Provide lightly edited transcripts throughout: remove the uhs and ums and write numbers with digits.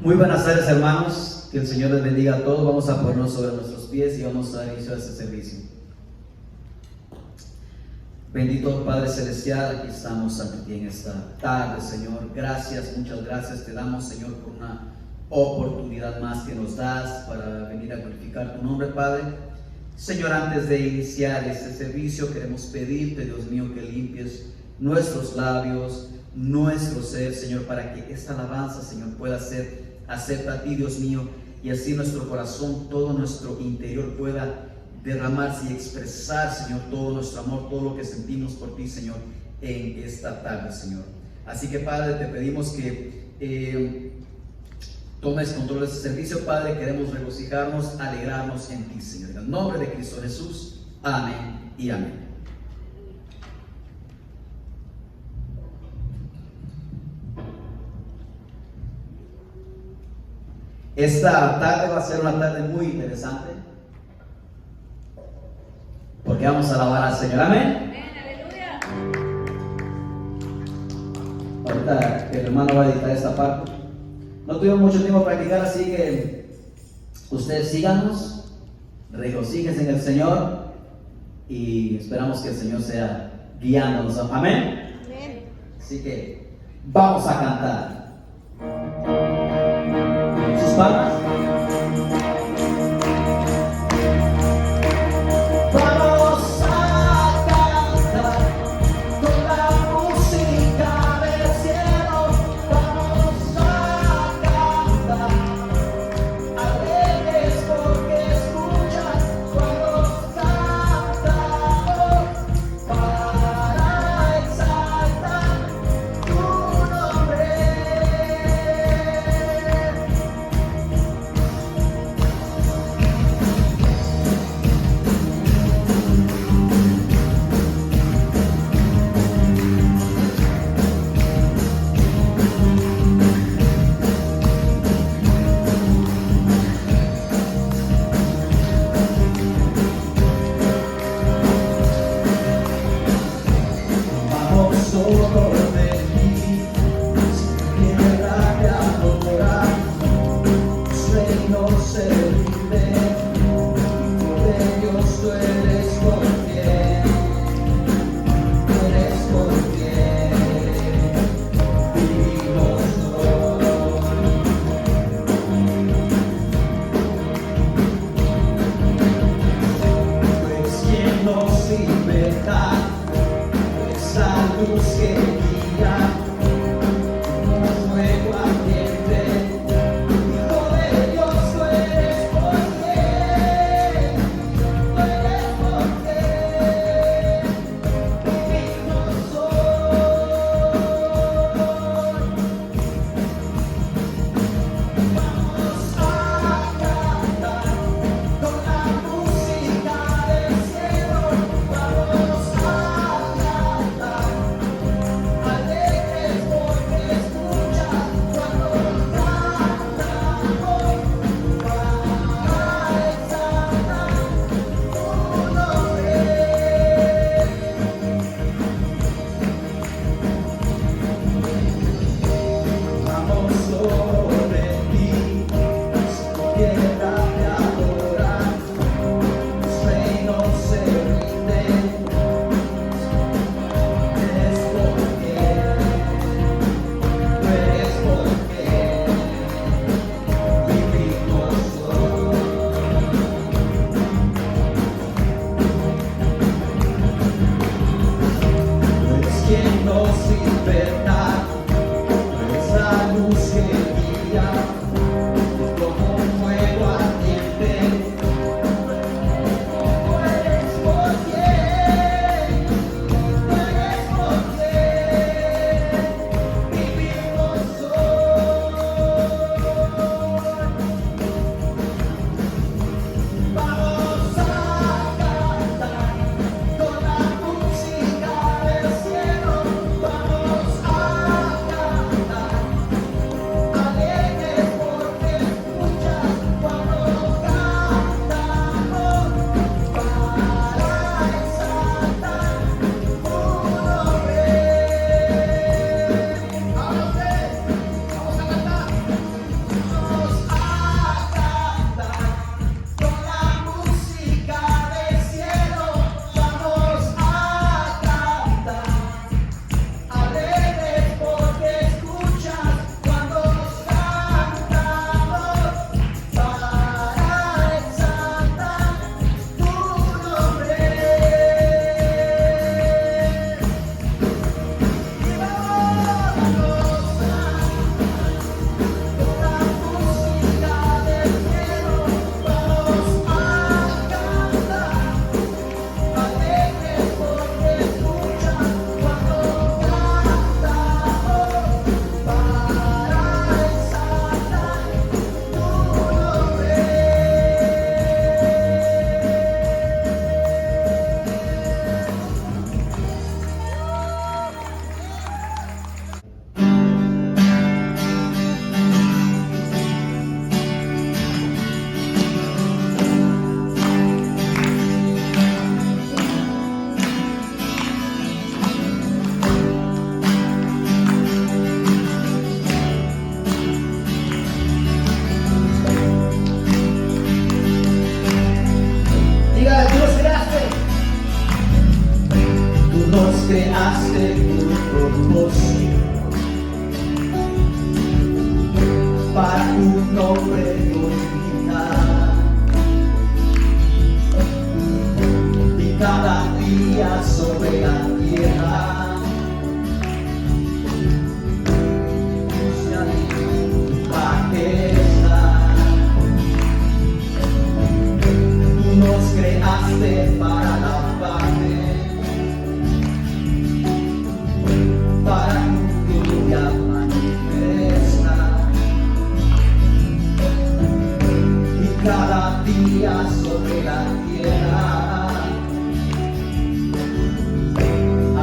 Muy buenas tardes, hermanos, que el Señor les bendiga a todos. Vamos a ponernos sobre nuestros pies y vamos a dar inicio a este servicio. Bendito Padre Celestial, aquí estamos ante ti en esta tarde, Señor. Gracias, muchas gracias te damos, Señor, por una oportunidad más que nos das para venir a glorificar tu nombre, Padre. Señor, antes de iniciar este servicio, queremos pedirte, Dios mío, que limpies nuestros labios, nuestro ser, Señor, para que esta alabanza, Señor, pueda ser acepta a ti, Dios mío, y así nuestro corazón, todo nuestro interior pueda derramarse y expresar, Señor, todo nuestro amor, todo lo que sentimos por ti, Señor, en esta tarde, Señor. Así que, Padre, te pedimos que tomes control de este servicio, Padre. Queremos regocijarnos, alegrarnos en ti, Señor. En el nombre de Cristo Jesús, amén y amén. Esta tarde va a ser una tarde muy interesante, porque vamos a alabar al Señor. Amén. Aleluya. Ahorita el hermano va a editar esta parte. No tuvimos mucho tiempo para practicar, así que ustedes síganos, regocíjense en el Señor y esperamos que el Señor sea guiándonos. Amén. Amén. Así que vamos a cantar. Sus palmas. Vamos a cantar con la música del cielo. Vamos a cantar alegres porque escuchas cuando cantamos para exaltar tu nombre. tu nombre glorificar. Y cada día sobre la tierra nos creaste para alabarte, para tu gloria manifestar. Y cada día sobre la tierra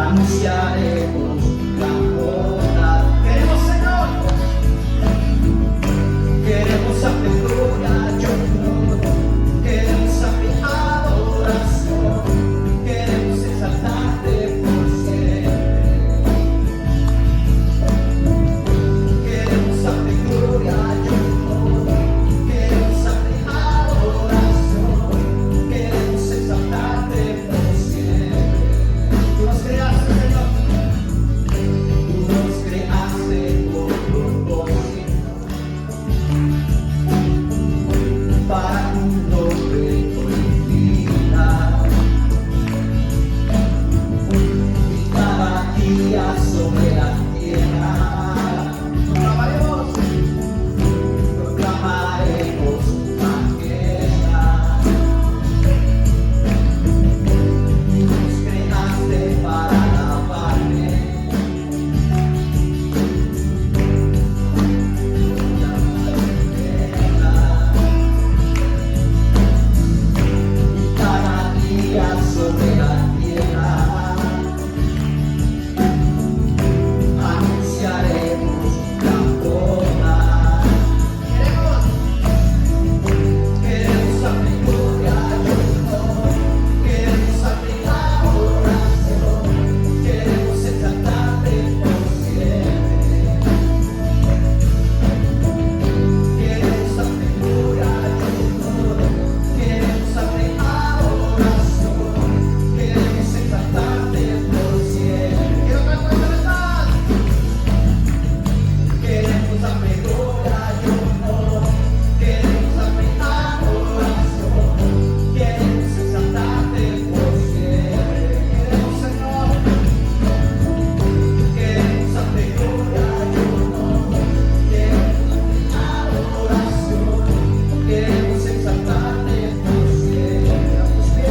anunciaremos la bondad. Queremos, Señor, queremos darte gloria y honor. Queremos darte adoración, queremos exaltarte por siempre. Queremos darte gloria y honor, queremos darte adoración, queremos exaltarte por siempre. Tú nos creaste, Señor, tú nos creaste por propósito, para tu nombre glorificar. Y cada día sobre la tierra proclamaremos tu majestad. Nos creaste para alabarte, cada día sobre la tierra anunciaremos la bondad. Queremos darte gloria y honor, queremos darte adoración, queremos exaltarte por siempre. Queremos darte gloria y honor, queremos darte adoración, queremos exaltarte por siempre. Quiero cantar una vez más. Queremos darte gloria y honor, queremos darte adoración, queremos exaltarte por siempre. Queremos, Señor, queremos darte gloria y honor, queremos darte adoración, queremos exaltarte por siempre.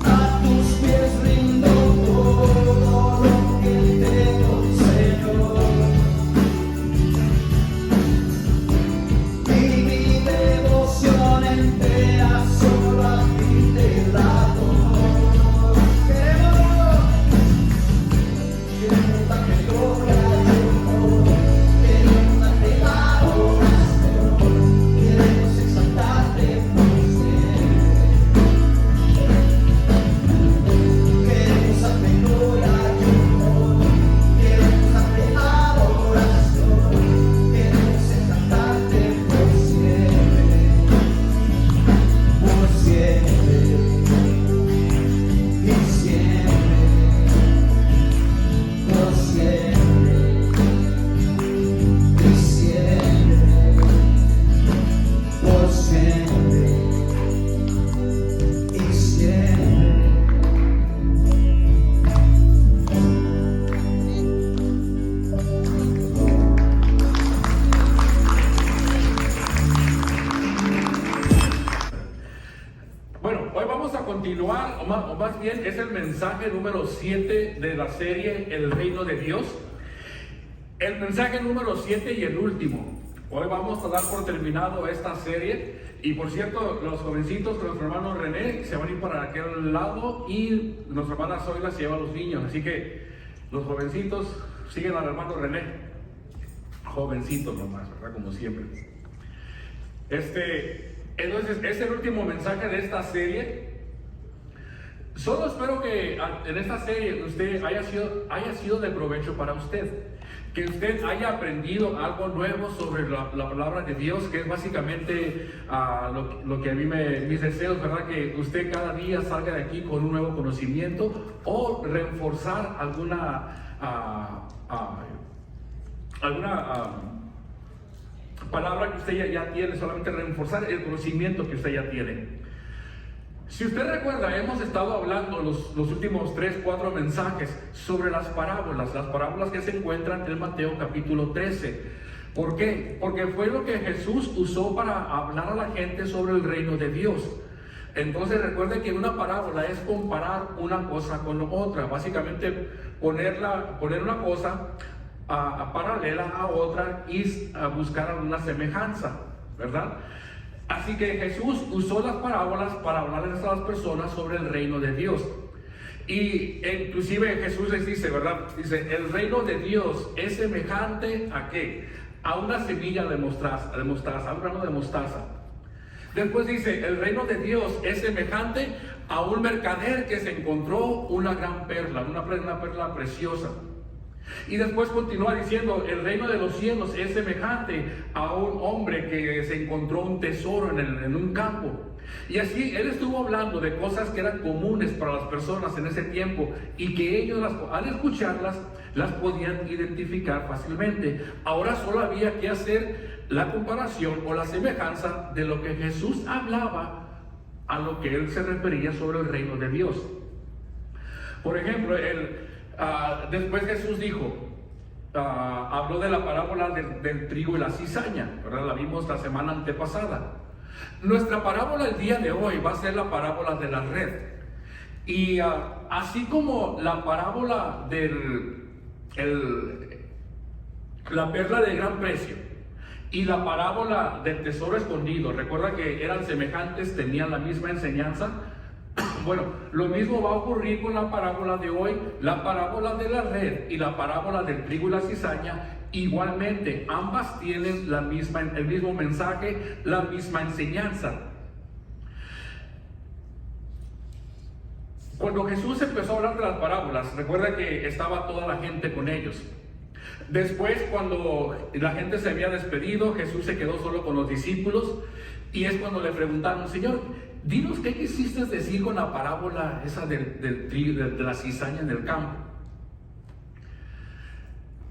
A tus pies rindo todo lo que tengo, Señor. Y mi devoción entera solo a ti te la doy. Queremos darte gloria y honor, queremos darte adoración, queremos exaltarte por siempre. Queremos darte gloria y honor, queremos darte adoración, queremos exaltarte por siempre, y siempre, por siempre, y siempre, por siempre, y siempre. Bueno, hoy vamos a continuar, o más bien es el mensaje número 7 de la serie El Reino de Dios. El mensaje número 7 y el último. Hoy vamos a dar por terminado esta serie. Y por cierto, los jovencitos con nuestro hermano René se van a ir para aquel lado y nuestra hermana Zoila se lleva a los niños. Así que los jovencitos siguen al hermano René. Jovencitos nomás, ¿verdad? Como siempre. Entonces, es el último mensaje de esta serie. Solo espero que en esta serie usted haya sido de provecho para usted. Que usted haya aprendido algo nuevo sobre la palabra de Dios, que es básicamente lo que a mí mis deseos, ¿verdad? Que usted cada día salga de aquí con un nuevo conocimiento o reforzar alguna palabra que usted ya tiene, solamente reforzar el conocimiento que usted ya tiene. Si usted recuerda, hemos estado hablando los últimos 3-4 mensajes sobre las parábolas que se encuentran en Mateo capítulo 13. ¿Por qué? Porque fue lo que Jesús usó para hablar a la gente sobre el reino de Dios. Entonces recuerde que una parábola es comparar una cosa con otra, básicamente poner una cosa paralela a otra y buscar alguna semejanza, ¿verdad? Así que Jesús usó las parábolas para hablarles a las personas sobre el reino de Dios. Y inclusive Jesús les dice, ¿verdad? Dice, el reino de Dios es semejante ¿a qué? A una semilla de mostaza, a un grano de mostaza. Después dice, el reino de Dios es semejante a un mercader que se encontró una gran perla, una perla preciosa. Y después continúa diciendo, el reino de los cielos es semejante a un hombre que se encontró un tesoro en un campo. Y así él estuvo hablando de cosas que eran comunes para las personas en ese tiempo y que ellos al escucharlas las podían identificar fácilmente. Ahora solo había que hacer la comparación o la semejanza de lo que Jesús hablaba a lo que él se refería sobre el reino de Dios. Por ejemplo, después Jesús dijo, habló de la parábola del trigo y la cizaña, ¿verdad? La vimos la semana antepasada. Nuestra parábola el día de hoy va a ser la parábola de la red. Y así como la parábola la perla de gran precio y la parábola del tesoro escondido, recuerda que eran semejantes, tenían la misma enseñanza. Bueno, lo mismo va a ocurrir con la parábola de hoy, la parábola de la red y la parábola del trigo y la cizaña. Igualmente, ambas tienen el mismo mensaje, la misma enseñanza. Cuando Jesús empezó a hablar de las parábolas, recuerda que estaba toda la gente con ellos. Después, cuando la gente se había despedido, Jesús se quedó solo con los discípulos y es cuando le preguntaron, Señor, dinos qué quisiste decir con la parábola esa del trigo, de la cizaña en el campo.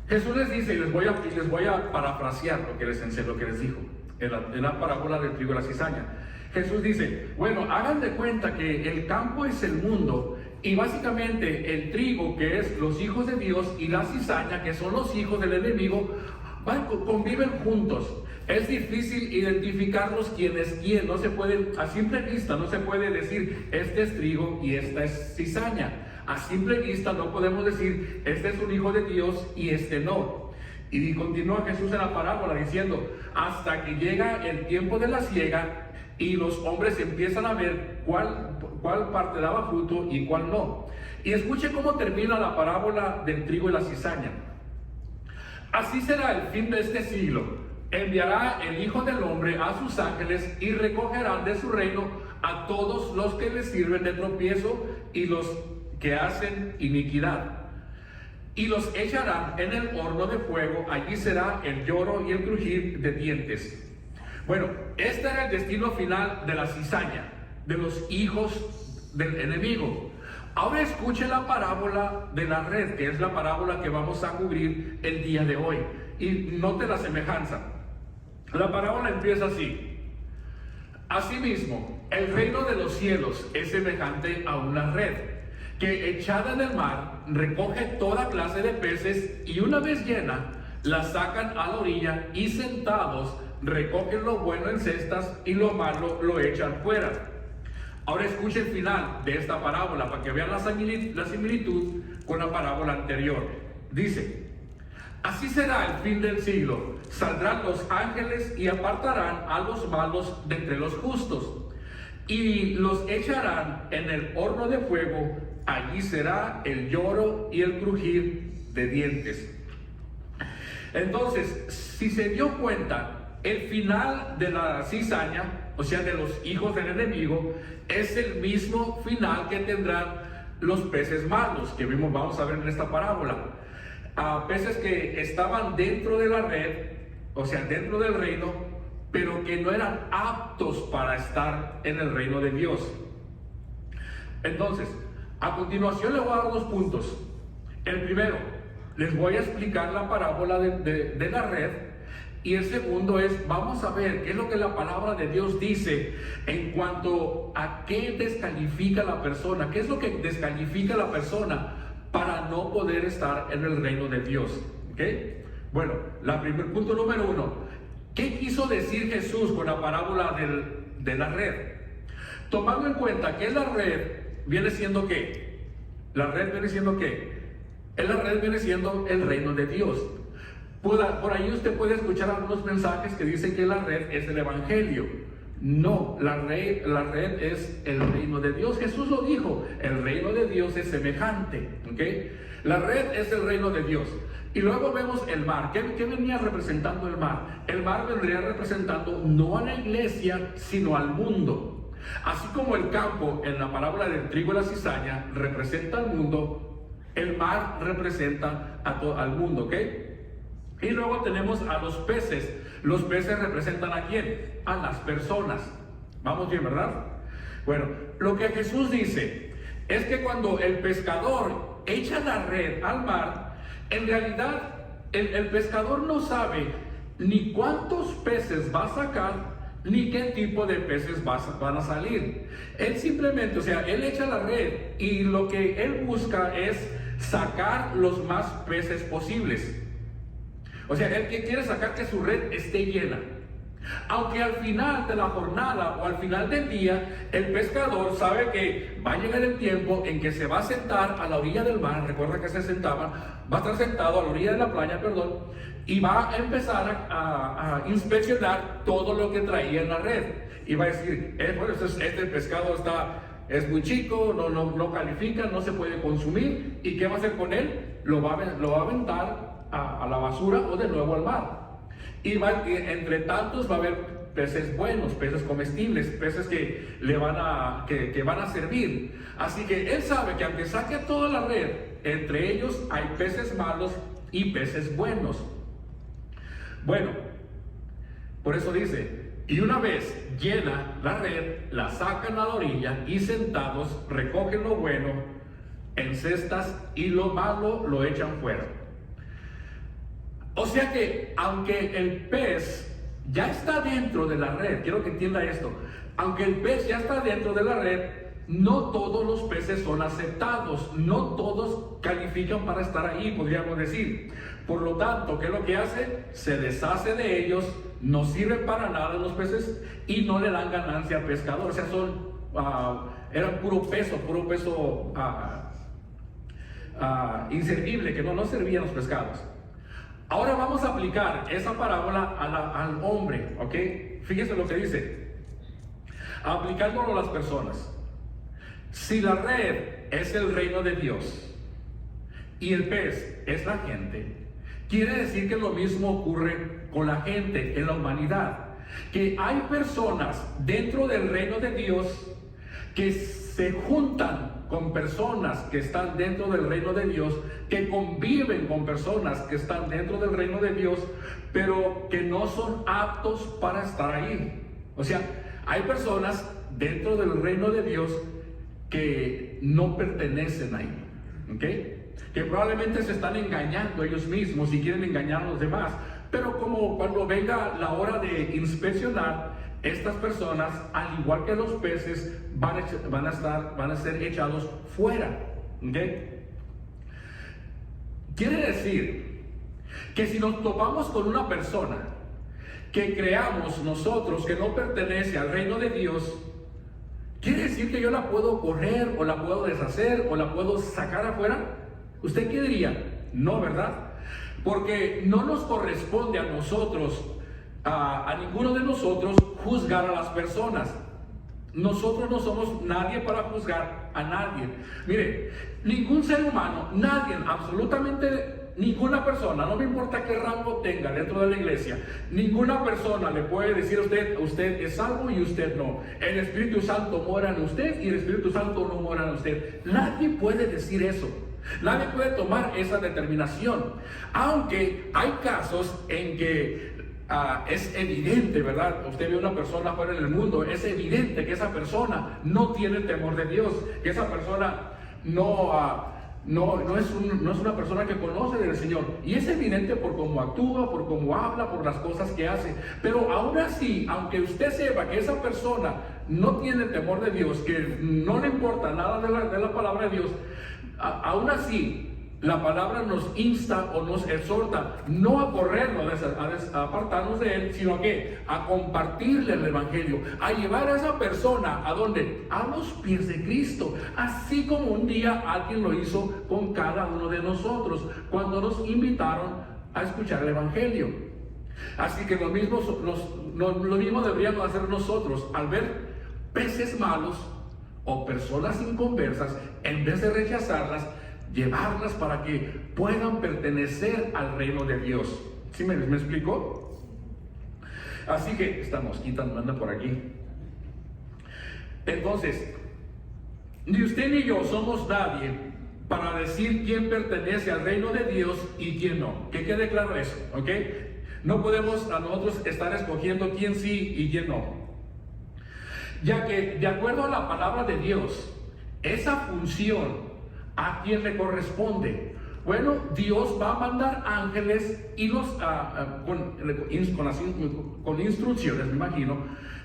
Jesús les dice, y les voy a parafrasear lo que les dijo en la parábola del trigo y la cizaña. Jesús dice, bueno, hagan de cuenta que el campo es el mundo y básicamente el trigo, que es los hijos de Dios, y la cizaña, que son los hijos del enemigo, conviven juntos. Es difícil identificarlos quién es quién, no se puede, a simple vista no se puede decir este es trigo y esta es cizaña. A simple vista no podemos decir este es un hijo de Dios y este no. Y continúa Jesús en la parábola diciendo, hasta que llega el tiempo de la siega y los hombres empiezan a ver cuál parte daba fruto y cuál no. Y escuche cómo termina la parábola del trigo y la cizaña. Así será el fin de este siglo. Enviará el Hijo del Hombre a sus ángeles y recogerán de su reino a todos los que les sirven de tropiezo y los que hacen iniquidad. Y los echarán en el horno de fuego, allí será el lloro y el crujir de dientes. Bueno, este era el destino final de la cizaña, de los hijos del enemigo. Ahora escuche la parábola de la red, que es la parábola que vamos a cubrir el día de hoy. Y note la semejanza. La parábola empieza así. Asimismo, el reino de los cielos es semejante a una red, que echada en el mar recoge toda clase de peces y una vez llena, la sacan a la orilla y sentados recogen lo bueno en cestas y lo malo lo echan fuera. Ahora escuche el final de esta parábola para que vean la similitud con la parábola anterior. Dice, así será el fin del siglo. Saldrán los ángeles y apartarán a los malos de entre los justos y los echarán en el horno de fuego. Allí será el lloro y el crujir de dientes. Entonces, si se dio cuenta, el final de la cizaña, o sea, de los hijos del enemigo, es el mismo final que tendrán los peces malos que vamos a ver en esta parábola. Peces que estaban dentro de la red, o sea, dentro del reino, pero que no eran aptos para estar en el reino de Dios. Entonces, a continuación le voy a dar 2 puntos. El primero, les voy a explicar la parábola de la red. Y el segundo es, vamos a ver qué es lo que la palabra de Dios dice en cuanto a qué descalifica la persona, qué es lo que descalifica a la persona para no poder estar en el reino de Dios. ¿Ok? Bueno, punto número 1, ¿qué quiso decir Jesús con la parábola de la red? Tomando en cuenta que la red viene siendo ¿qué? La red viene siendo ¿qué? La red viene siendo el reino de Dios. Por ahí usted puede escuchar algunos mensajes que dicen que la red es el evangelio. No, la red es el reino de Dios. Jesús lo dijo, el reino de Dios es semejante. ¿Okay? La red es el reino de Dios. Y luego vemos el mar. ¿Qué venía representando el mar? El mar vendría representando no a la iglesia, sino al mundo. Así como el campo en la parábola del trigo y la cizaña representa al mundo, el mar representa al mundo. ¿Ok? Y luego tenemos a los peces. Los peces representan ¿a quién? A las personas. Vamos bien, ¿verdad? Bueno, lo que Jesús dice es que cuando el pescador echa la red al mar, en realidad el pescador no sabe ni cuántos peces va a sacar, ni qué tipo de peces van a salir. Él simplemente, él echa la red y lo que él busca es sacar los más peces posibles. Él quiere sacar que su red esté llena. Aunque al final de la jornada o al final del día, el pescador sabe que va a llegar el tiempo en que se va a sentar a la orilla del mar. Recuerda que se sentaban, va a estar sentado a la orilla de la playa, y va a empezar a inspeccionar todo lo que traía en la red. Y va a decir, este pescado es muy chico, no califica, no se puede consumir. ¿Y qué va a hacer con él? Lo va a aventar a la basura o de nuevo al mar. Y entre tantos va a haber peces buenos, peces comestibles, peces que van a servir. Así que él sabe que aunque saque toda la red, entre ellos hay peces malos y peces buenos. Bueno, por eso dice, y una vez llena la red, la sacan a la orilla y sentados recogen lo bueno en cestas y lo malo lo echan fuera. O sea que aunque el pez ya está dentro de la red, quiero que entienda esto, aunque el pez ya está dentro de la red, no todos los peces son aceptados, no todos califican para estar ahí, podríamos decir. Por lo tanto, ¿qué es lo que hace? Se deshace de ellos, no sirven para nada los peces y no le dan ganancia al pescador. Eran puro peso inservible, que no servían los pescados. Ahora vamos a aplicar esa parábola al hombre, ¿ok? Fíjese lo que dice. Aplicándolo a las personas. Si la red es el reino de Dios y el pez es la gente, quiere decir que lo mismo ocurre con la gente en la humanidad. Que hay personas dentro del reino de Dios que se juntan con personas que están dentro del reino de Dios, que conviven con personas que están dentro del reino de Dios, pero que no son aptos para estar ahí. Hay personas dentro del reino de Dios que no pertenecen ahí, ¿ok? Que probablemente se están engañando ellos mismos y quieren engañar a los demás, pero como cuando venga la hora de inspeccionar, estas personas, al igual que los peces, van a ser echados fuera. ¿Okay? Quiere decir que si nos topamos con una persona que creamos nosotros que no pertenece al reino de Dios, quiere decir que yo la puedo correr o la puedo deshacer o la puedo sacar afuera. ¿Usted qué diría? No, ¿verdad? Porque no nos corresponde a nosotros, a ninguno de nosotros, juzgar a las personas. Nosotros no somos nadie para juzgar a nadie. Mire, ningún ser humano, nadie, absolutamente ninguna persona, no me importa qué rango tenga dentro de la iglesia, ninguna persona le puede decir a usted es salvo y usted no. El Espíritu Santo mora en usted y el Espíritu Santo no mora en usted. Nadie puede decir eso. Nadie puede tomar esa determinación. Aunque hay casos en que es evidente, ¿verdad? Usted ve una persona fuera en el mundo, es evidente que esa persona no tiene temor de Dios, que esa persona no no es una persona que conoce del Señor. Y es evidente por cómo actúa, por cómo habla, por las cosas que hace. Pero aún así, aunque usted sepa que esa persona no tiene temor de Dios, que no le importa nada de la palabra de Dios, aún así, la palabra nos insta o nos exhorta no a correrlo, a apartarnos de él, sino a compartirle el evangelio, a llevar a esa persona ¿a dónde? A los pies de Cristo, así como un día alguien lo hizo con cada uno de nosotros cuando nos invitaron a escuchar el evangelio. Así que lo mismo deberíamos hacer nosotros al ver peces malos o personas inconversas. En vez de rechazarlas, llevarlas para que puedan pertenecer al reino de Dios. ¿Sí me explicó? Así que esta mosquita no anda por aquí. Entonces, ni usted ni yo somos nadie para decir quién pertenece al reino de Dios y quién no. Que quede claro eso, ¿ok? No podemos a nosotros estar escogiendo quién sí y quién no. Ya que de acuerdo a la palabra de Dios, esa función ¿a quién le corresponde? Bueno, Dios va a mandar ángeles y con instrucciones, me imagino,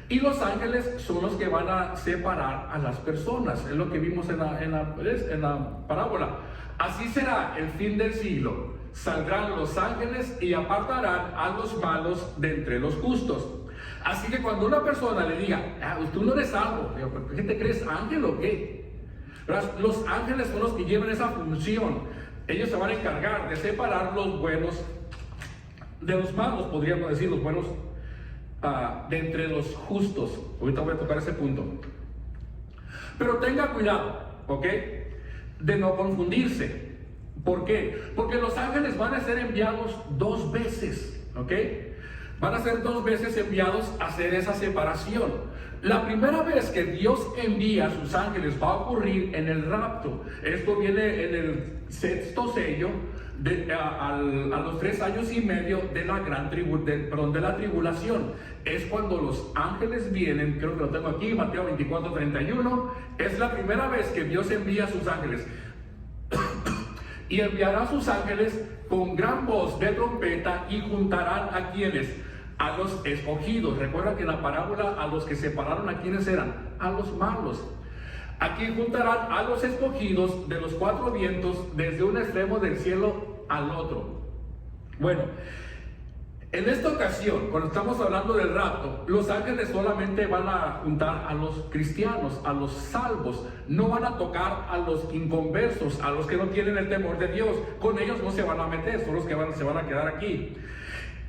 y los ángeles son los que van a separar a las personas. Es lo que vimos en la parábola. Así será el fin del siglo. Saldrán los ángeles y apartarán a los malos de entre los justos. Así que cuando una persona le diga, tú no eres salvo, ¿qué te crees, ángel o qué? Los ángeles son los que llevan esa función. Ellos se van a encargar de separar los buenos de los malos, podríamos decir, los buenos de entre los justos. Ahorita voy a tocar ese punto. Pero tenga cuidado, ¿ok? De no confundirse. ¿Por qué? Porque los ángeles van a ser enviados 2 veces, ¿ok? Van a ser 2 veces enviados a hacer esa separación. La primera vez que Dios envía a sus ángeles va a ocurrir en el rapto. Esto viene en el 6º sello, a los 3 años y medio de la de la tribulación. Es cuando los ángeles vienen, creo que lo tengo aquí, Mateo 24:31. Es la primera vez que Dios envía a sus ángeles. Y enviará a sus ángeles con gran voz de trompeta y juntarán a quienes, a los escogidos. Recuerda que en la parábola a los que separaron, ¿a quiénes eran? A los malos. Aquí juntarán a los escogidos de los 4 vientos, desde un extremo del cielo al otro. Bueno, en esta ocasión, cuando estamos hablando del rapto, los ángeles solamente van a juntar a los cristianos, a los salvos. No van a tocar a los inconversos, a los que no tienen el temor de Dios. Con ellos no se van a meter, son los que se van a quedar aquí.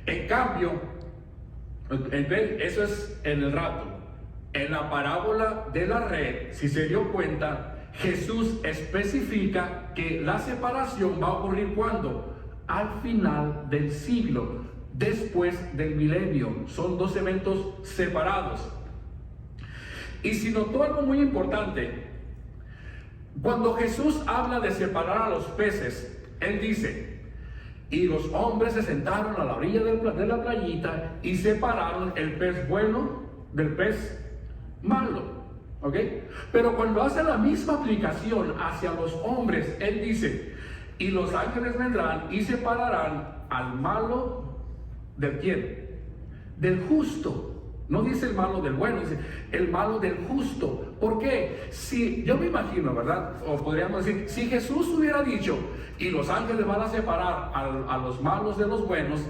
En cambio, eso es en el rapto. En la parábola de la red, si se dio cuenta, Jesús especifica que la separación va a ocurrir ¿cuándo? Al final del siglo, después del milenio. Son 2 eventos separados. Y si notó algo muy importante, cuando Jesús habla de separar a los peces, Él dice: y los hombres se sentaron a la orilla de la playita y separaron el pez bueno del pez malo, ¿ok? Pero cuando hace la misma aplicación hacia los hombres, Él dice: y los ángeles vendrán y separarán al malo ¿del quién? Del justo. No dice el malo del bueno, dice el malo del justo. ¿Por qué? Si yo me imagino, ¿verdad? O podríamos decir, si Jesús hubiera dicho, y los ángeles van a separar a los malos de los buenos,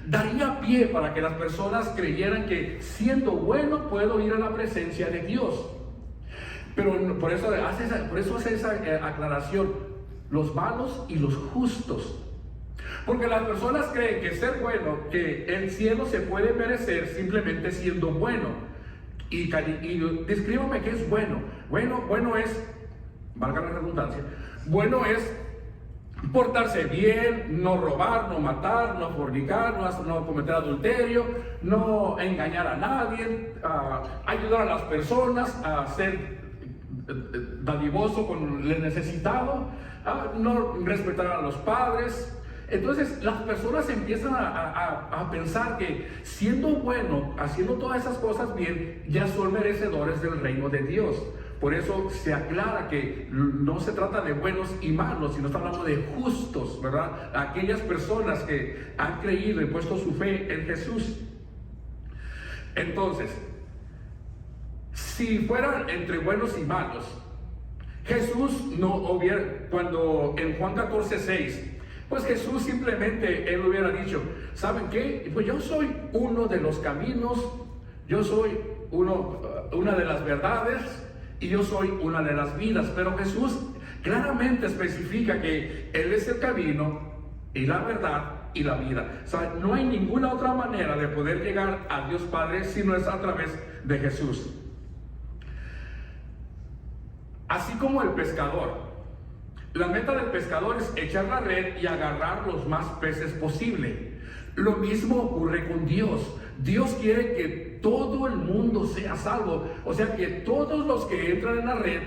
daría pie para que las personas creyeran que siendo bueno puedo ir a la presencia de Dios. Pero por eso hace esa aclaración, los malos y los justos. Porque las personas creen que ser bueno, que el cielo se puede merecer simplemente siendo bueno. Y descríbame qué es bueno. Bueno es, valga la redundancia, bueno es portarse bien, no robar, no matar, no fornicar, no cometer adulterio, no engañar a nadie, ayudar a las personas, a ser dadivoso con el necesitado, no respetar a los padres. Entonces las personas empiezan a pensar que siendo bueno, haciendo todas esas cosas bien, ya son merecedores del reino de Dios. Por eso se aclara que no se trata de buenos y malos, sino está hablando de justos, ¿verdad? Aquellas personas que han creído y puesto su fe en Jesús. Entonces, si fueran entre buenos y malos, Jesús no hubiera, cuando en Juan 14:6, pues Jesús simplemente, él hubiera dicho, ¿saben qué? Pues yo soy uno de los caminos, yo soy una de las verdades y yo soy una de las vidas. Pero Jesús claramente especifica que Él es el camino y la verdad y la vida. O sea, no hay ninguna otra manera de poder llegar a Dios Padre si no es a través de Jesús. Así como el pescador. La meta del pescador es echar la red y agarrar los más peces posible. Lo mismo ocurre con Dios. Dios quiere que todo el mundo sea salvo. O sea, que todos los que entran en la red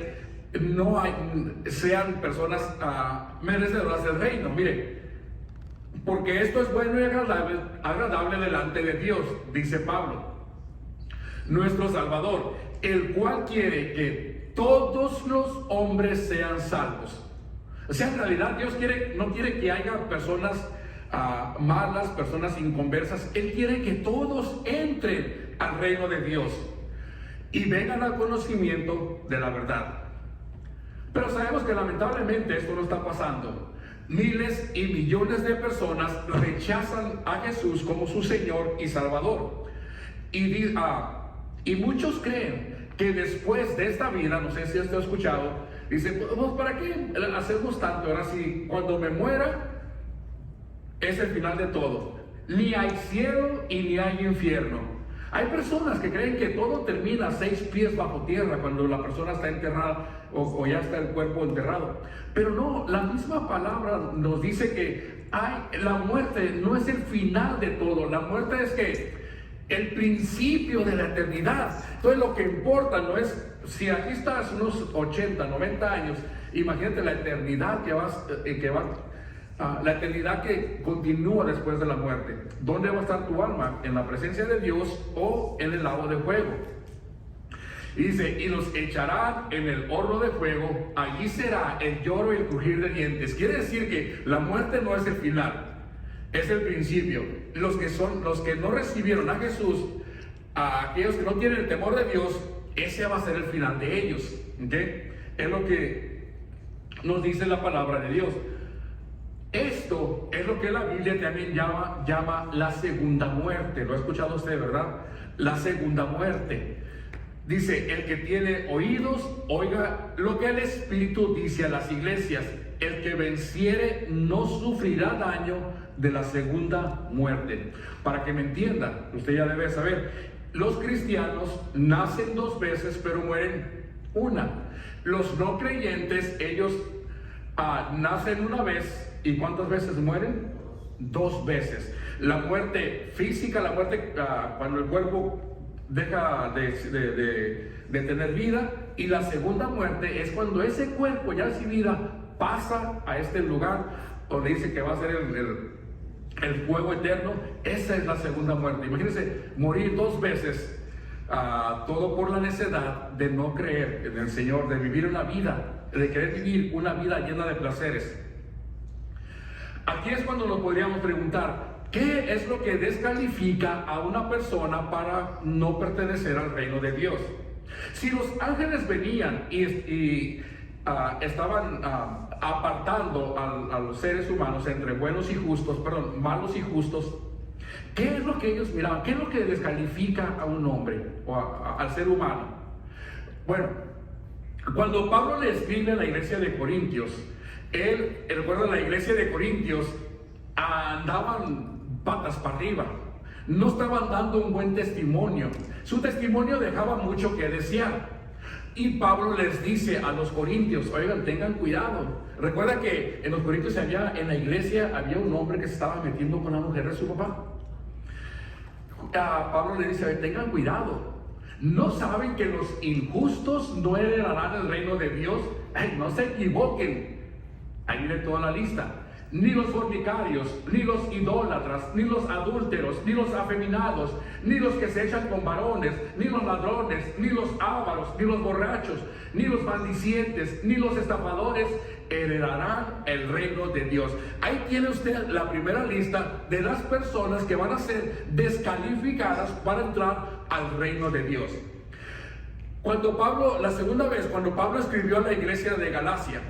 sean personas merecedoras del reino. Mire, porque esto es bueno y agradable delante de Dios, dice Pablo, nuestro Salvador, el cual quiere que todos los hombres sean salvos. O sea, en realidad Dios no quiere que haya personas malas, personas inconversas. Él quiere que todos entren al reino de Dios y vengan al conocimiento de la verdad. Pero sabemos que lamentablemente esto no está pasando. Miles y millones de personas rechazan a Jesús como su Señor y Salvador. Y muchos creen que después de esta vida, no sé si usted ha escuchado, dice, pues ¿para qué hacemos tanto? Ahora sí, cuando me muera es el final de todo. Ni hay cielo y ni hay infierno. Hay personas que creen que todo termina 6 pies bajo tierra cuando la persona está enterrada o ya está el cuerpo enterrado. Pero no, la misma palabra nos dice que la muerte no es el final de todo. La muerte es que el principio de la eternidad. Entonces lo que importa no es si aquí estás unos 80, 90 años, imagínate la eternidad la eternidad que continúa después de la muerte. ¿Dónde va a estar tu alma? ¿En la presencia de Dios o en el lago de fuego? Y dice, y los echarán en el horno de fuego, allí será el lloro y el crujir de dientes. Quiere decir que la muerte no es el final, es el principio. Los que no recibieron a Jesús, a aquellos que no tienen el temor de Dios, ese va a ser el final de ellos. ¿Okay? Es lo que nos dice la palabra de Dios. Esto es lo que la Biblia también llama la segunda muerte. Lo ha escuchado usted, ¿verdad? La segunda muerte. Dice, el que tiene oídos, oiga lo que el Espíritu dice a las iglesias. El que venciere no sufrirá daño de la segunda muerte. Para que me entienda, usted ya debe saber, los cristianos nacen 2 veces, pero mueren una. Los no creyentes, ellos nacen una vez. ¿Y cuántas veces mueren? 2 veces. La muerte física, la muerte cuando el cuerpo deja de tener vida, y la segunda muerte es cuando ese cuerpo ya sin vida pasa a este lugar donde dice que va a ser el fuego eterno. Esa es la segunda muerte. Imagínense morir 2 veces, todo por la necedad de no creer en el Señor, de vivir una vida, de querer vivir una vida llena de placeres. Aquí es cuando nos podríamos preguntar, ¿qué es lo que descalifica a una persona para no pertenecer al reino de Dios? Si los ángeles venían y estaban apartando a los seres humanos entre malos y justos, ¿qué es lo que ellos miraban? ¿Qué es lo que descalifica a un hombre o al ser humano? Bueno, cuando Pablo le escribe a la iglesia de Corintios, recuerda, la iglesia de Corintios andaban patas para arriba, no estaban dando un buen testimonio, su testimonio dejaba mucho que desear. Y Pablo les dice a los corintios, oigan, tengan cuidado. Recuerda que en los corintios en la iglesia había un hombre que se estaba metiendo con la mujer de su papá. Pablo le dice, tengan cuidado. ¿No saben que los injustos no heredarán el reino de Dios? No se equivoquen. Ahí viene toda la lista. ni los fornicarios, ni los idólatras, ni los adúlteros, ni los afeminados, ni los que se echan con varones, ni los ladrones, ni los ávaros, ni los borrachos, ni los maldicientes, ni los estafadores heredarán el reino de Dios. Ahí tiene usted la primera lista de las personas que van a ser descalificadas para entrar al reino de Dios. Cuando Pablo, la segunda vez, cuando Pablo escribió a la iglesia de Galacia,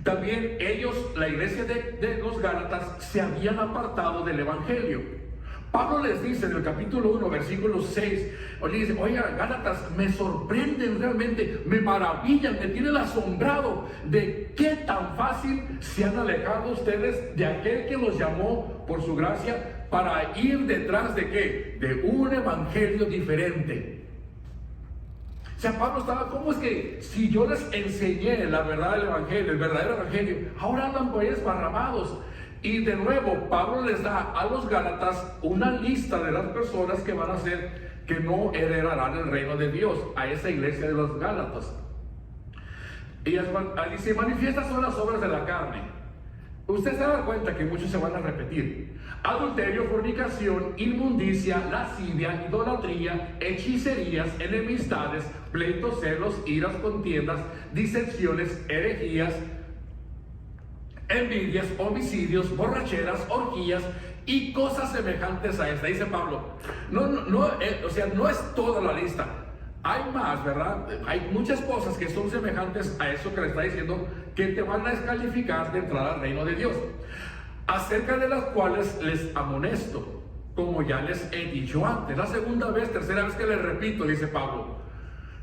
también ellos, la iglesia de los Gálatas, se habían apartado del evangelio. Pablo les dice en el capítulo 1, versículo 6, le dice: oiga, Gálatas, me sorprenden realmente, me maravillan, me tienen asombrado de qué tan fácil se han alejado ustedes de aquel que los llamó por su gracia para ir detrás de ¿qué? De un evangelio diferente. O sea, Pablo estaba, ¿cómo es que si yo les enseñé la verdad del evangelio, el verdadero evangelio, ahora andan por ahí desparramados? Y de nuevo, Pablo les da a los Gálatas una lista de las personas que van a ser, que no heredarán el reino de Dios, a esa iglesia de los Gálatas. Y dice: manifiestas son las obras de la carne. Usted se da cuenta que muchos se van a repetir: adulterio, fornicación, inmundicia, lascivia, idolatría, hechicerías, enemistades, pleitos, celos, iras, contiendas, disensiones, herejías, envidias, homicidios, borracheras, orgías y cosas semejantes a esta. Dice Pablo, o sea, no es toda la lista. Hay más, ¿verdad? Hay muchas cosas que son semejantes a eso que le está diciendo, que te van a descalificar de entrar al reino de Dios, acerca de las cuales les amonesto, como ya les he dicho antes. La segunda vez, tercera vez que les repito, dice Pablo,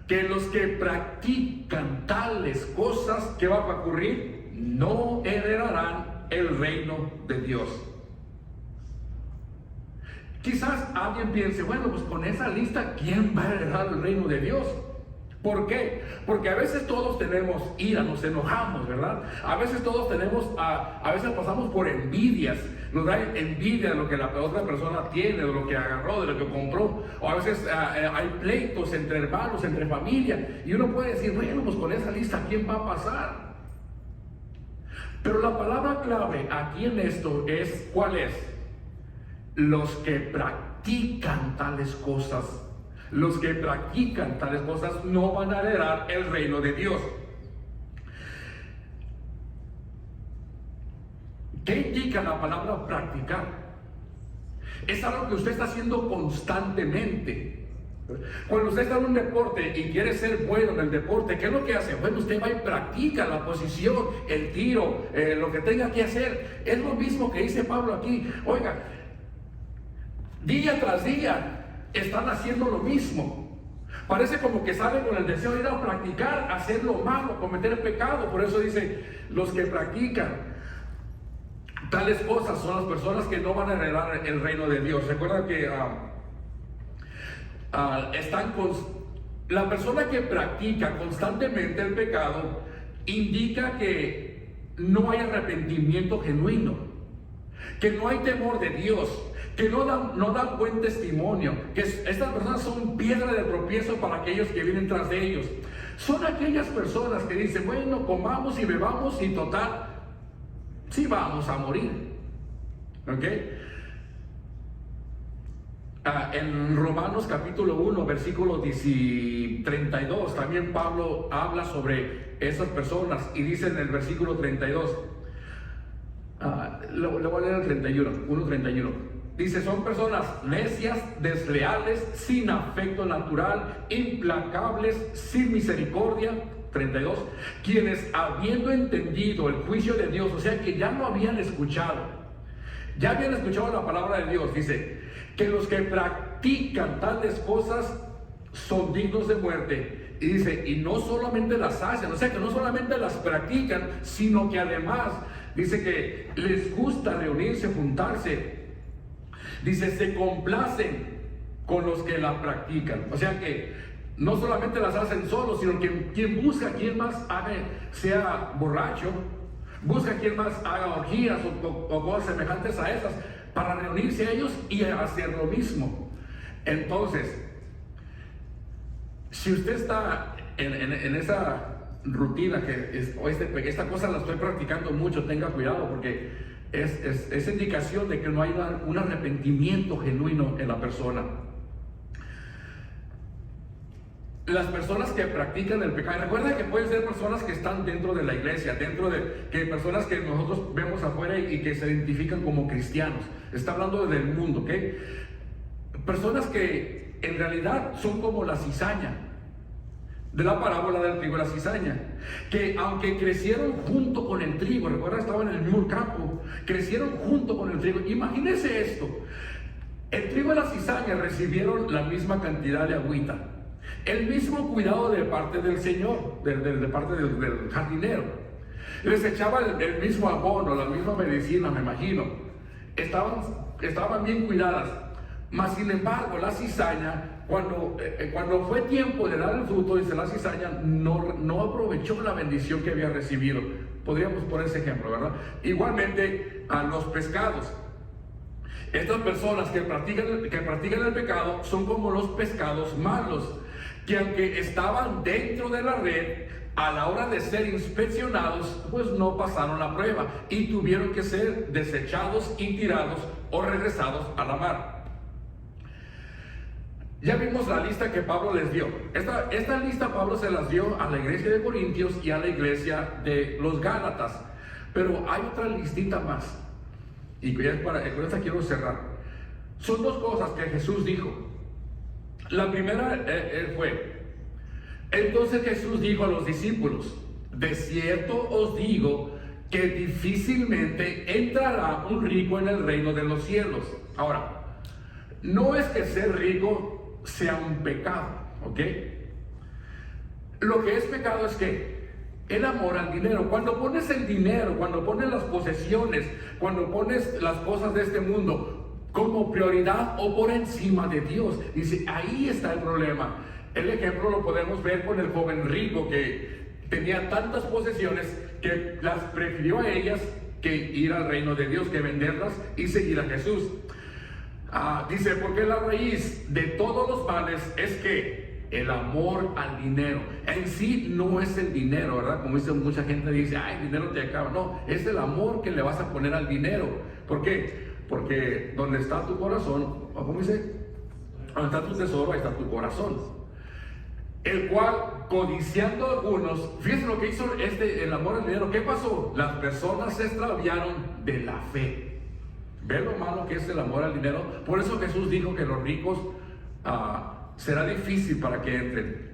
que los que practican tales cosas, ¿qué va a ocurrir? No heredarán el reino de Dios. Quizás alguien piense: bueno, pues con esa lista, ¿quién va a heredar el reino de Dios? ¿Por qué? Porque a veces todos tenemos ira, nos enojamos, ¿verdad? A veces todos tenemos, a veces pasamos por envidias, nos da envidia de lo que la otra persona tiene, de lo que agarró, de lo que compró. O a veces hay pleitos entre hermanos, entre familia, y uno puede decir: bueno, pues con esa lista, ¿quién va a pasar? Pero la palabra clave aquí en esto es, ¿cuál es? Los que practican tales cosas. Los que practican tales cosas no van a heredar el reino de Dios. ¿Qué indica la palabra practicar? Es algo que usted está haciendo constantemente. Cuando usted está en un deporte y quiere ser bueno en el deporte, ¿qué es lo que hace? Bueno, usted va y practica la posición, el tiro, lo que tenga que hacer. Es lo mismo que dice Pablo aquí. Oiga, día tras día están haciendo lo mismo. Parece como que salen con el deseo de ir a practicar, hacer lo malo, cometer pecado. Por eso dice: los que practican tales cosas son las personas que no van a heredar el reino de Dios. Recuerda que la persona que practica constantemente el pecado indica que no hay arrepentimiento genuino, que no hay temor de Dios, que no dan buen testimonio, que estas personas son piedra de tropiezo para aquellos que vienen tras de ellos. Son aquellas personas que dicen: bueno, comamos y bebamos y total, sí vamos a morir. ¿Ok? En Romanos capítulo 1, versículo 32, también Pablo habla sobre esas personas y dice en el versículo 32, le voy a leer el 31, 1:31. Dice: son personas necias, desleales, sin afecto natural, implacables, sin misericordia. 32, quienes habiendo entendido el juicio de Dios, o sea que ya lo habían escuchado, ya habían escuchado la palabra de Dios, dice que los que practican tales cosas son dignos de muerte. Y dice: y no solamente las hacen, o sea que no solamente las practican, sino que además dice que les gusta reunirse, juntarse. Dice: se complacen con los que la practican. O sea que no solamente las hacen solos, sino que quien busca, quien más sea borracho, busca quien más haga orgías o cosas semejantes a esas, para reunirse a ellos y hacer lo mismo. Entonces, si usted está en esa rutina esta cosa la estoy practicando mucho, tenga cuidado, porque es indicación de que no hay un arrepentimiento genuino en la persona. Las personas que practican el pecado, recuerda que pueden ser personas que están dentro de la iglesia, que personas que nosotros vemos afuera y que se identifican como cristianos. Está hablando del mundo, ¿ok? Personas que en realidad son como la cizaña de la parábola del trigo y la cizaña, que aunque crecieron junto con el trigo, recuerda, estaban en el mismo campo, crecieron junto con el trigo. Imagínense esto: el trigo y la cizaña recibieron la misma cantidad de agüita, el mismo cuidado de parte del Señor, de parte del jardinero. Les echaba el mismo abono, la misma medicina, me imagino. Estaban bien cuidadas. Mas sin embargo, la cizaña, cuando fue tiempo de dar el fruto, dice, la cizaña no aprovechó la bendición que había recibido. Podríamos poner ese ejemplo, ¿verdad? Igualmente a los pescados. Estas personas que practican el pecado son como los pescados malos, que aunque estaban dentro de la red, a la hora de ser inspeccionados, pues no pasaron la prueba y tuvieron que ser desechados y tirados o regresados a la mar. Ya vimos la lista que Pablo les dio. Esta lista Pablo se las dio a la iglesia de Corintios y a la iglesia de los Gálatas. Pero hay otra listita más. Y con esta quiero cerrar. Son dos cosas que Jesús dijo. La primera fue: entonces Jesús dijo a los discípulos, de cierto os digo que difícilmente entrará un rico en el reino de los cielos. Ahora, no es que ser rico sea un pecado, ¿ok? Lo que es pecado es que el amor al dinero. Cuando pones el dinero, cuando pones las posesiones, cuando pones las cosas de este mundo como prioridad o por encima de Dios, dice, ahí está el problema. El ejemplo lo podemos ver con el joven rico que tenía tantas posesiones que las prefirió a ellas que ir al reino de Dios, que venderlas y seguir a Jesús. Dice, porque la raíz de todos los males es que el amor al dinero. En sí no es el dinero, ¿verdad? Como dice mucha gente, dice, ay, el dinero te acaba. No, es el amor que le vas a poner al dinero. ¿Por qué? Porque donde está tu corazón, ¿cómo dice? Donde está tu tesoro, ahí está tu corazón. El cual, codiciando a algunos, fíjense lo que hizo el amor al dinero. ¿Qué pasó? Las personas se extraviaron de la fe. ¿Ve lo malo que es el amor al dinero? Por eso Jesús dijo que los ricos será difícil para que entren.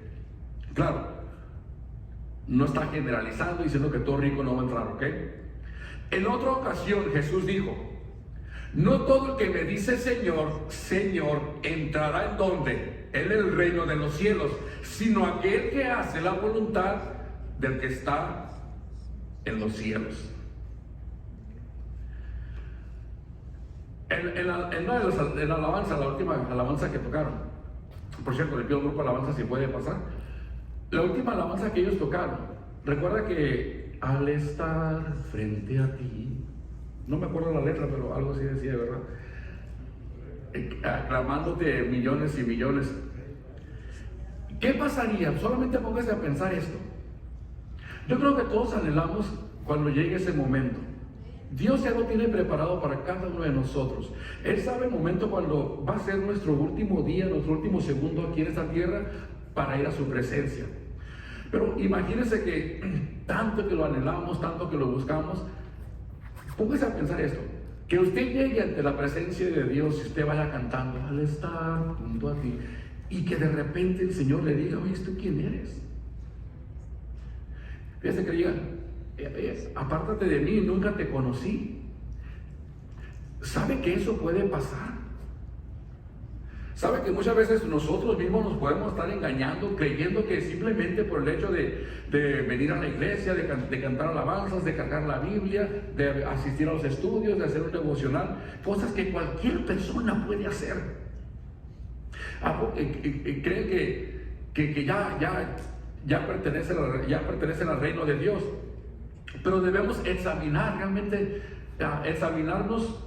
Claro, no está generalizando diciendo que todo rico no va a entrar, ¿ok? En otra ocasión Jesús dijo, no todo el que me dice Señor, Señor, entrará en ¿dónde? En el reino de los cielos, sino aquel que hace la voluntad del que está en los cielos. En la alabanza, la última alabanza que tocaron, por cierto, le pido al grupo alabanza si puede pasar. La última alabanza que ellos tocaron, recuerda que al estar frente a ti, no me acuerdo la letra, pero algo así decía, ¿verdad? Aclamándote millones y millones. ¿Qué pasaría? Solamente póngase a pensar esto. Yo creo que todos anhelamos cuando llegue ese momento. Dios ya lo tiene preparado para cada uno de nosotros. Él sabe el momento cuando va a ser nuestro último día, nuestro último segundo aquí en esta tierra para ir a su presencia. Pero imagínense que tanto que lo anhelamos, tanto que lo buscamos, póngase a pensar esto, que usted llegue ante la presencia de Dios y usted vaya cantando al estar junto a ti y que de repente el Señor le diga, oye, ¿tú quién eres? Fíjese que diga, apártate de mí, nunca te conocí. ¿Sabe que eso puede pasar? ¿Sabe que muchas veces nosotros mismos nos podemos estar engañando, creyendo que simplemente por el hecho de venir a la iglesia, de cantar alabanzas, de cargar la Biblia, de asistir a los estudios, de hacer un devocional, cosas que cualquier persona puede hacer? Creen que ya pertenecen al reino de Dios. Pero debemos examinar realmente, examinarnos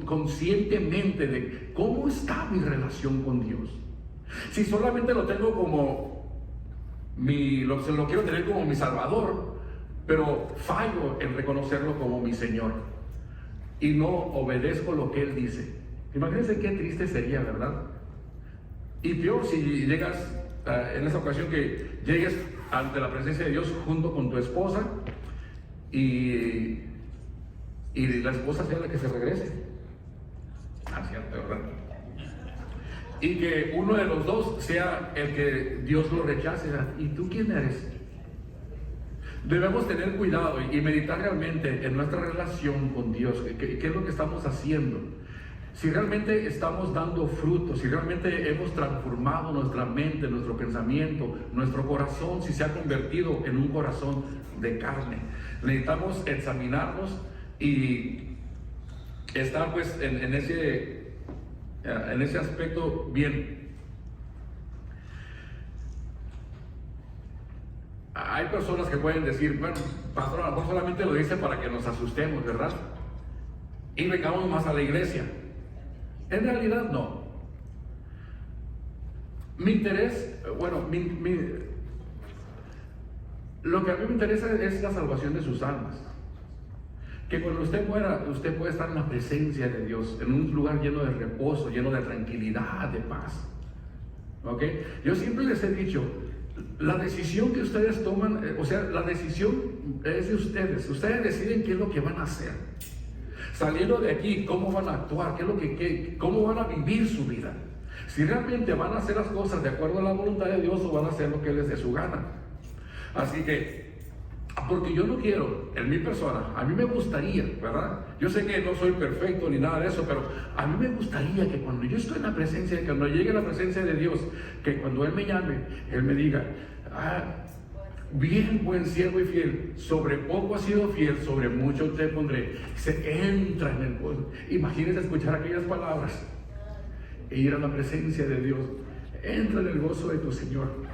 conscientemente de cómo está mi relación con Dios. Si solamente lo tengo como lo quiero tener como mi Salvador, pero fallo en reconocerlo como mi Señor. y no obedezco lo que Él dice. Imagínense qué triste sería, ¿verdad? Y peor si llegas en esa ocasión que llegues ante la presencia de Dios junto con tu esposa y la esposa sea la que se regrese. Cierto, ¿verdad? Y que uno de los dos sea el que Dios lo rechace. ¿Y tú quién eres? Debemos tener cuidado y meditar realmente en nuestra relación con Dios. ¿Qué es lo que estamos haciendo? Si realmente estamos dando frutos, si realmente hemos transformado nuestra mente, nuestro pensamiento, nuestro corazón, si se ha convertido en un corazón de carne. Necesitamos examinarnos y estar pues en ese aspecto bien. Hay personas que pueden decir, bueno, pastor, a lo mejor solamente lo dice para que nos asustemos, ¿verdad? Y vengamos más a la iglesia. En realidad no. Mi interés, bueno, lo que a mí me interesa es la salvación de sus almas. Que cuando usted muera, usted puede estar en la presencia de Dios, en un lugar lleno de reposo, lleno de tranquilidad, de paz. ¿Ok? Yo siempre les he dicho, la decisión que ustedes toman, o sea, la decisión es de ustedes. Ustedes deciden qué es lo que van a hacer. Saliendo de aquí, cómo van a actuar, cómo van a vivir su vida. Si realmente van a hacer las cosas de acuerdo a la voluntad de Dios o van a hacer lo que les dé su gana. Así que, porque yo no quiero, en mi persona, a mí me gustaría, ¿verdad? Yo sé que no soy perfecto ni nada de eso, pero a mí me gustaría que cuando yo estoy en la presencia, que cuando llegue a la presencia de Dios, que cuando Él me llame, Él me diga, bien, buen siervo y fiel, sobre poco has sido fiel, sobre mucho te pondré. Se entra en el gozo. Imagínense escuchar aquellas palabras e ir a la presencia de Dios. Entra en el gozo de tu Señor.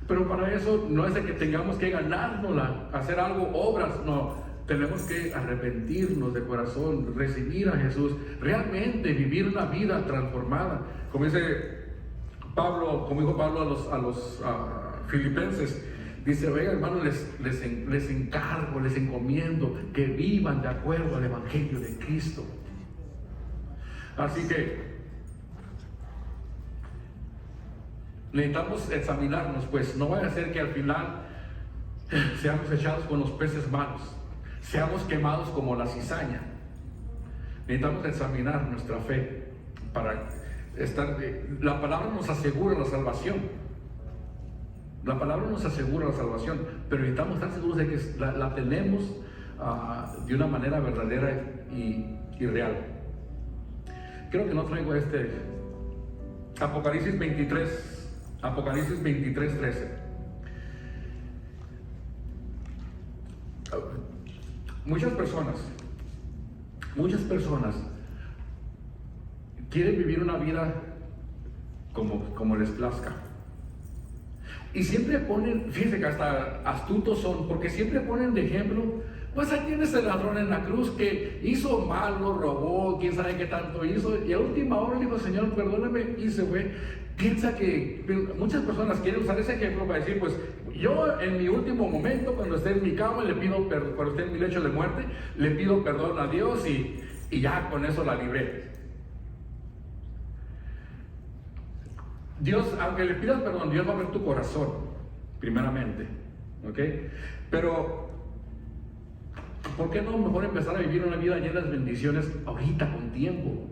Pero para eso no es de que tengamos que ganárnosla, hacer algo, obras, no. Tenemos que arrepentirnos de corazón, recibir a Jesús, realmente vivir una vida transformada. Como dice Pablo, como dijo Pablo a los Filipenses, dice, oiga hermano, les encargo, les encomiendo que vivan de acuerdo al Evangelio de Cristo. Así que necesitamos examinarnos, pues no vaya a ser que al final seamos echados con los peces malos, seamos quemados como la cizaña. Necesitamos examinar nuestra fe para estar. La palabra nos asegura la salvación. La palabra nos asegura la salvación, pero necesitamos estar seguros de que la tenemos de una manera verdadera y real. Creo que no traigo Apocalipsis 23:13. Muchas personas quieren vivir una vida como les plazca. Y siempre ponen, fíjense que hasta astutos son, porque siempre ponen de ejemplo, pues ahí tienes el ladrón en la cruz que hizo mal, lo robó, quién sabe qué tanto hizo, y a última hora dijo, Señor, perdóname, y se fue. Piensa que muchas personas quieren usar ese ejemplo para decir, pues yo en mi último momento, cuando esté en mi cama, le pido perdón, cuando esté en mi lecho de muerte, le pido perdón a Dios y ya con eso la libré. Dios, aunque le pidas perdón, Dios va a ver tu corazón, primeramente, ¿ok? Pero, ¿por qué no mejor empezar a vivir una vida llena de bendiciones ahorita, con tiempo?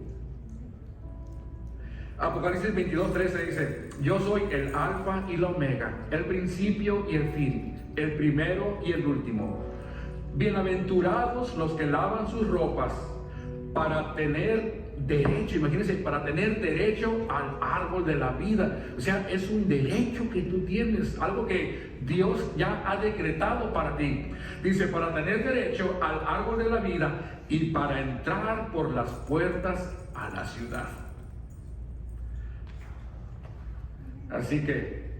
Apocalipsis 22:13 dice, yo soy el alfa y la omega, el principio y el fin, el primero y el último. Bienaventurados los que lavan sus ropas para tener derecho, imagínense, para tener derecho al árbol de la vida. O sea, es un derecho que tú tienes, algo que Dios ya ha decretado para ti. Dice, para tener derecho al árbol de la vida y para entrar por las puertas a la ciudad. Así que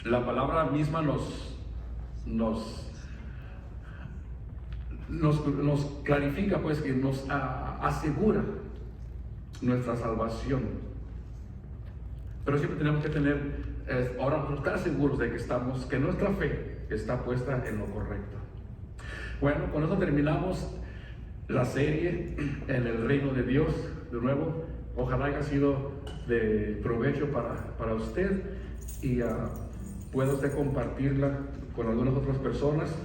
la palabra misma nos clarifica, pues, que nos asegura nuestra salvación. Pero siempre tenemos que ahora estar seguros de que nuestra fe está puesta en lo correcto. Bueno, con eso terminamos la serie en el reino de Dios. De nuevo, ojalá haya sido de provecho para usted y pueda usted compartirla con algunas otras personas.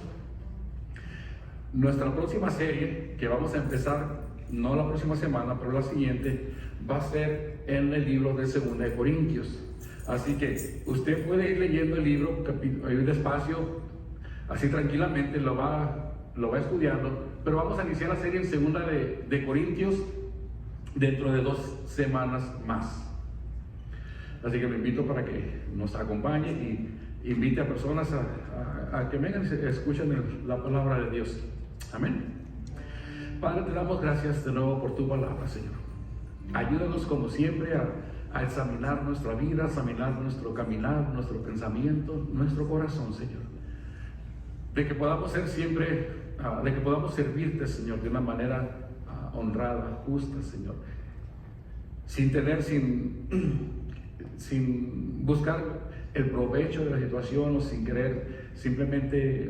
Nuestra próxima serie, que vamos a empezar, no la próxima semana, pero la siguiente, va a ser en el libro de 2 de Corintios. Así que usted puede ir leyendo el libro ir despacio, así tranquilamente lo va estudiando, pero vamos a iniciar la serie en 2 de Corintios dentro de 2 semanas más. Así que lo invito para que nos acompañe y invite a personas a que vengan y escuchen la palabra de Dios. Amén. Padre, te damos gracias de nuevo por tu palabra, Señor. Ayúdanos como siempre a examinar nuestra vida, a examinar nuestro caminar, nuestro pensamiento, nuestro corazón, Señor. De que podamos ser siempre, de que podamos servirte, Señor, de una manera honrada, justa, Señor. Sin buscar el provecho de la situación o sin querer simplemente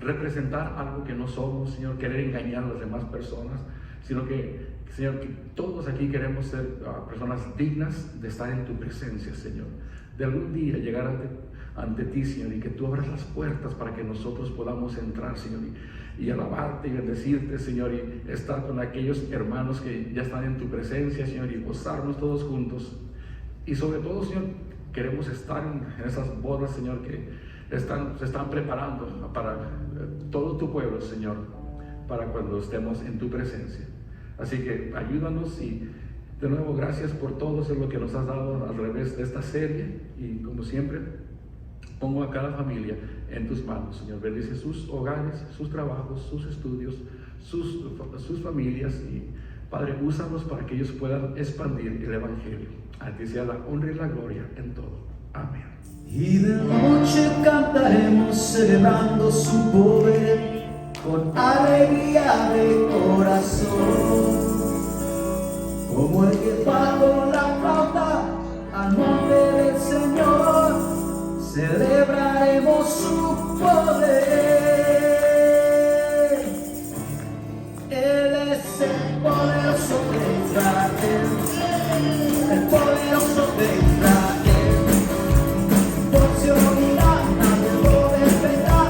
representar algo que no somos, Señor, querer engañar a las demás personas, sino que, Señor, que todos aquí queremos ser personas dignas de estar en tu presencia, Señor, de algún día llegar ante ti, Señor, y que tú abras las puertas para que nosotros podamos entrar, Señor, y alabarte y bendecirte, Señor, y estar con aquellos hermanos que ya están en tu presencia, Señor, y gozarnos todos juntos. Y sobre todo, Señor, queremos estar en esas bodas, Señor, que se están preparando para todo tu pueblo, Señor, para cuando estemos en tu presencia. Así que ayúdanos y de nuevo gracias por todo lo que nos has dado a través de esta serie, y como siempre pongo a cada familia en tus manos, Señor. Bendice sus hogares, sus trabajos, sus estudios, sus familias, y Padre, úsanos para que ellos puedan expandir el Evangelio. A ti sea la honra y la gloria en todo. Amén. Y de noche cantaremos celebrando su poder con alegría de corazón, como el que va con la flauta al nombre del Señor, celebraremos su poder. Él es el poderoso de Israel, el poderoso de Israel. Por si olvidan, nadie lo defenderá,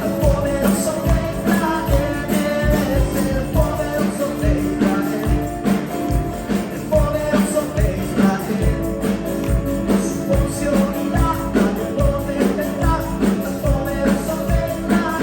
el poderoso de Israel. Él es el poderoso de Israel, el poderoso de Israel. Por si olvidan, nadie lo defenderá, el poderoso de Israel.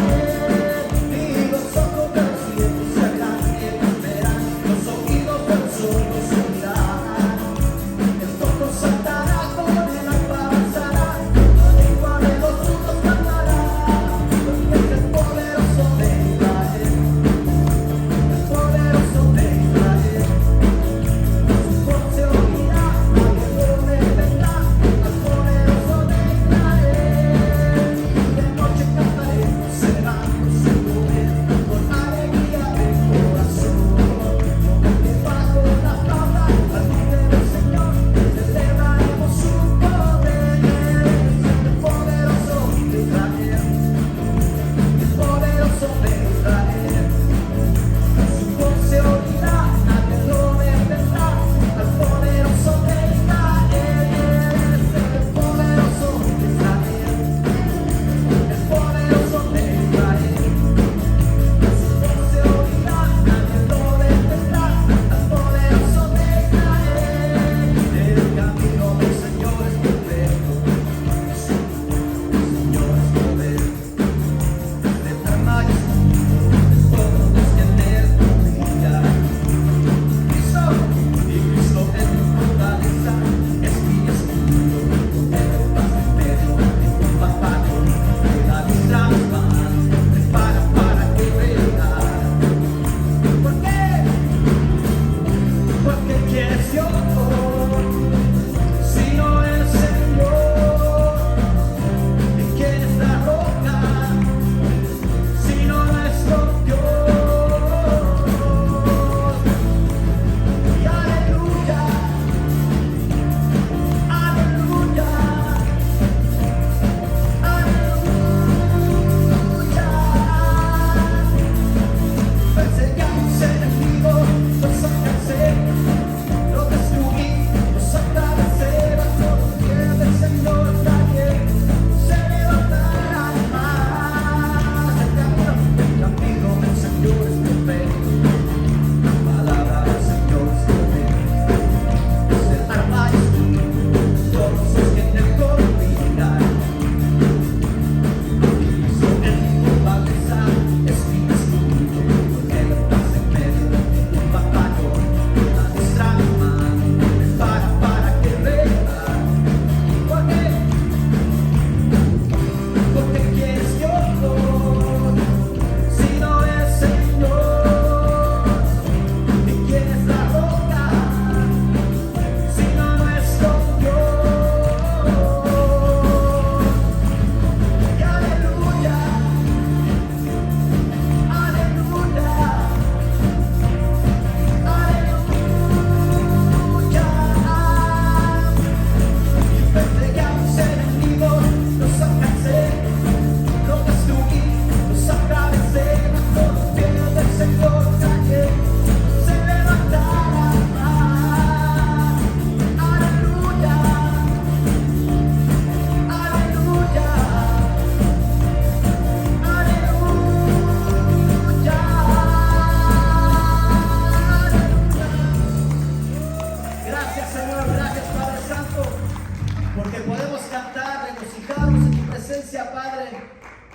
porque podemos cantar, regocijarnos en tu presencia, Padre,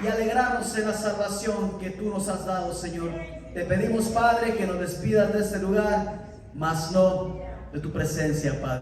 y alegrarnos en la salvación que tú nos has dado, Señor. Te pedimos, Padre, que nos despidas de este lugar, mas no de tu presencia, Padre.